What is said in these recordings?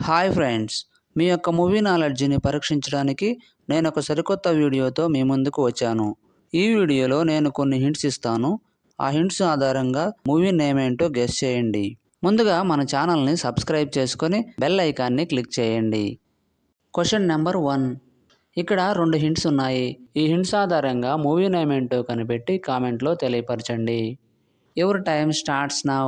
Hi friends, మీ యొక్క movie నాలెడ్జ్ని పరీక్షించడానికి నేను ఒక సరికొత్త వీడియోతో మీ ముందుకు వచ్చాను. ఈ వీడియోలో నేను కొన్ని హింట్స్ ఇస్తాను. ఆ హింట్స్ ఆధారంగా మూవీ నేమ్ ఏంటో గెస్ చేయండి. ముందుగా మన ఛానల్ని సబ్స్క్రైబ్ చేసుకొని బెల్ ఐకాన్ని క్లిక్ చేయండి. Question number 1. ఇక్కడ 2 హింట్స్ ఉన్నాయి. ఈ హింట్స్ ఆధారంగా మూవీ నేమ్ ఏంటో కనిపెట్టి కామెంట్లో తెలియపరచండి. Your time starts now.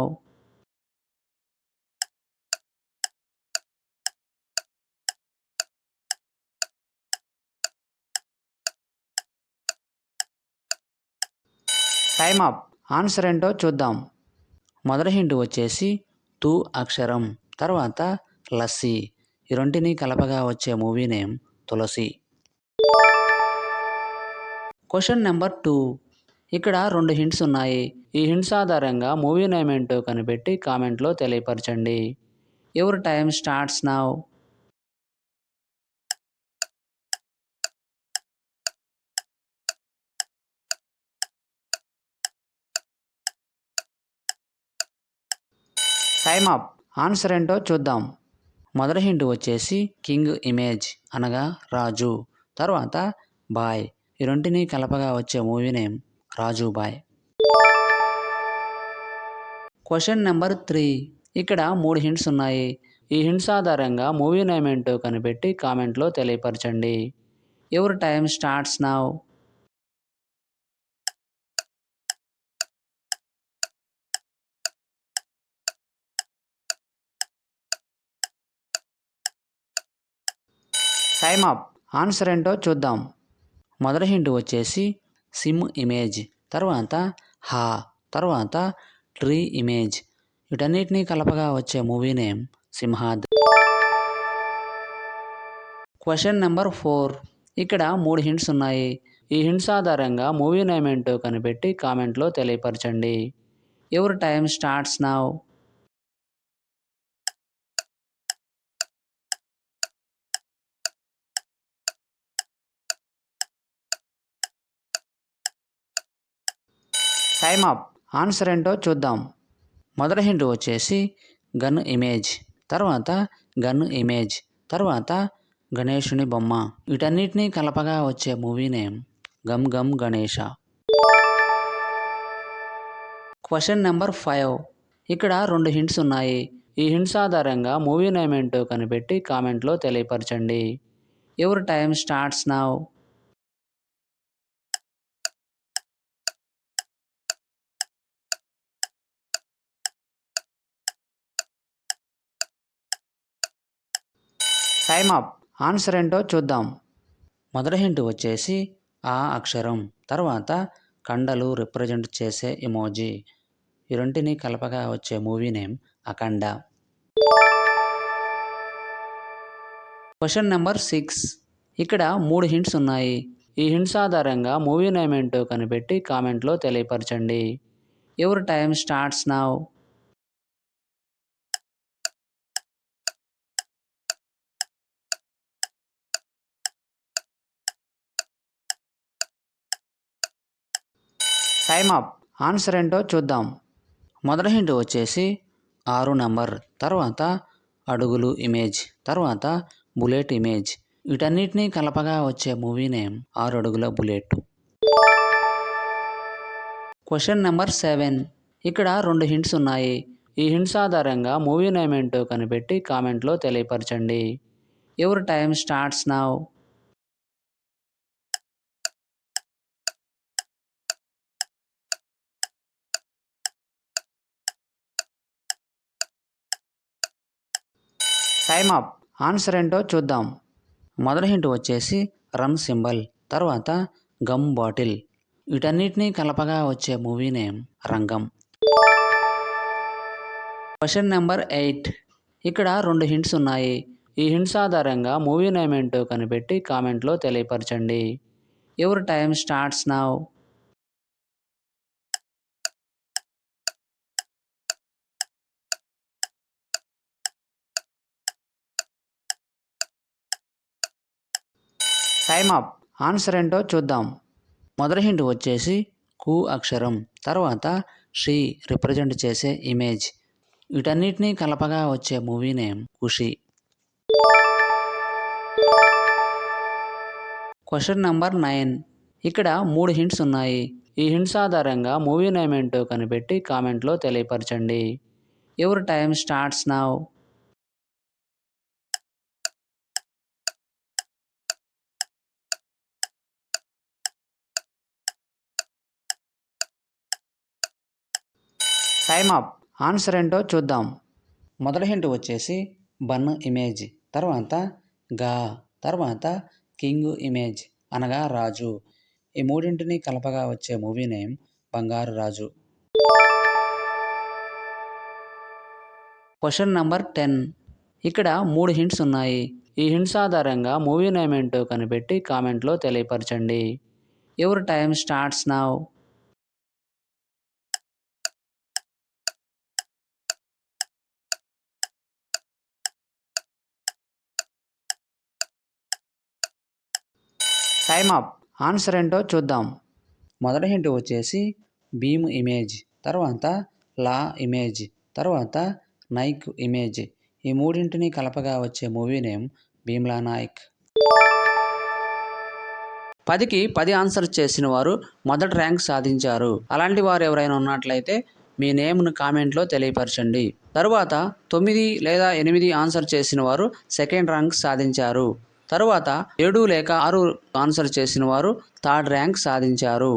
Time up. Answer ఏంటో చూద్దాం. మొదటి హింట్ వచ్చేసి తు అక్షరం, తర్వాత లస్సీ. ఈ రెంటిని కలపగా వచ్చే movie name Tulasi. Question number 2. ఇక్కడ 2 హింట్స్ ఉన్నాయి. ఈ హింట్స్ ఆధారంగా మూవీ నేమ్ ఏంటో కనిపెట్టి కామెంట్లో తెలియపరచండి. Your time starts now. Time up. Answer ఏంటో చూద్దాం. మొదటి హింట్ వచ్చేసి కింగ్ ఇమేజ్ అనగా రాజు, తర్వాత బాయ్. ఈ రెంటిని కలపగా వచ్చే మూవీ నేమ్ రాజు బాయ్. Question number 3. ఇక్కడ 3 హింట్స్ ఉన్నాయి. ఈ హింట్స్ ఆధారంగా మూవీ నేమ్ ఏంటో కనిపెట్టి కామెంట్లో తెలియపరచండి. Your time starts now. Time up. Answer ఏంటో చూద్దాం. మొదటి హింట్ వచ్చేసి సిమ్ ఇమేజ్, తర్వాత హా, తర్వాత ట్రీ ఇమేజ్. వీటన్నిటినీ కలపగా వచ్చే movie name Simhadri. Question number 4. ఇక్కడ 3 హింట్స్ ఉన్నాయి. ఈ హింట్స్ ఆధారంగా మూవీ నేమ్ ఏంటో కనిపెట్టి కామెంట్లో తెలియపరచండి. Your time starts now. Time up. Answer ఏంటో చూద్దాం. మొదటి హింట్ వచ్చేసి గన్ ఇమేజ్, తర్వాత గన్ ఇమేజ్, తర్వాత గణేషుని బొమ్మ. వీటన్నిటినీ కలపగా వచ్చే movie name Gam Gam Ganesha. Question number 5. ఇక్కడ 2 హింట్స్ ఉన్నాయి. ఈ హింట్స్ ఆధారంగా మూవీ నేమ్ ఏంటో కనిపెట్టి కామెంట్లో తెలియపరచండి. Your time starts now. Time up. Answer ఏంటో చూద్దాం. మొదటి హింట్ వచ్చేసి ఆ అక్షరం, తర్వాత కండలు రిప్రజెంట్ చేసే ఇమోజీ. ఈ రెంటిని కలపగా వచ్చే movie name Akhanda. Question number 6. ఇక్కడ 3 హింట్స్ ఉన్నాయి. ఈ హింట్స్ ఆధారంగా మూవీ నేమ్ ఏంటో కనిపెట్టి కామెంట్లో తెలియపరచండి. Your time starts now. Time up. Answer ఏంటో చూద్దాం. మొదటి హింట్ వచ్చేసి 6 నంబర్, తర్వాత అడుగులు ఇమేజ్, తర్వాత బుల్లెట్ ఇమేజ్. వీటన్నిటినీ కలపగా వచ్చే మూవీ నేమ్ 6 అడుగుల బుల్లెట్. Question number 7. ఇక్కడ 2 హింట్స్ ఉన్నాయి. ఈ హింట్స్ ఆధారంగా మూవీ నేమ్ ఏంటో కనిపెట్టి కామెంట్లో తెలియపరచండి. Your time starts now. Time up. Answer ఏంటో చూద్దాం. మొదటి హింట్ వచ్చేసి రమ్ సింబల్, తర్వాత గమ్ బాటిల్. వీటన్నిటినీ కలపగా వచ్చే movie name Rangam. Question number 8. ఇక్కడ 2 హింట్స్ ఉన్నాయి. ఈ హింట్స్ ఆధారంగా మూవీ నేమ్ ఏంటో కనిపెట్టి కామెంట్లో తెలియపరచండి. Your time starts now. Time up. Answer ఏంటో చూద్దాం. మొదటి హింట్ వచ్చేసి కు అక్షరం, తర్వాత శ్రీ రిప్రజెంట్ చేసే ఇమేజ్. వీటన్నిటినీ కలపగా వచ్చే movie name Kushi. Question number 9. ఇక్కడ 3 హింట్స్ ఉన్నాయి. ఈ హింట్స్ ఆధారంగా మూవీ నేమ్ ఏంటో కనిపెట్టి కామెంట్లో తెలియపరచండి. Your time starts now. Time up. Answer ఏంటో చూద్దాం. మొదటి హింట్ వచ్చేసి బన్ ఇమేజ్, తర్వాత గా, తర్వాత కింగ్ ఇమేజ్ అనగా రాజు. ఈ మూడింటిని కలపగా వచ్చే మూవీ నేమ్ బంగారు రాజు. Question number 10. ఇక్కడ 3 హింట్స్ ఉన్నాయి. ఈ హింట్స్ ఆధారంగా మూవీ నేమ్ ఏంటో కనిపెట్టి కామెంట్లో తెలియపరచండి. Your time starts now. Time up. Answer ఏంటో చూద్దాం. మొదటి హింట్ వచ్చేసి భీమ్ ఇమేజ్, తర్వాత లా ఇమేజ్, తర్వాత నైక్ ఇమేజ్. ఈ మూడింటిని కలపగా వచ్చే మూవీ నేమ్ భీమ్లా నాయక్. 10కి 10 ఆన్సర్స్ చేసిన వారు మొదటి ర్యాంక్ సాధించారు. అలాంటి వారు ఎవరైనా ఉన్నట్లయితే మీ నేమ్ను కామెంట్లో తెలియపరచండి. తరువాత 9 లేదా 8 ఆన్సర్ చేసిన వారు సెకండ్ ర్యాంక్ సాధించారు. తరువాత 7 లేక 6 ఆన్సర్ చేసిన వారు థర్డ్ ర్యాంక్ సాధించారు.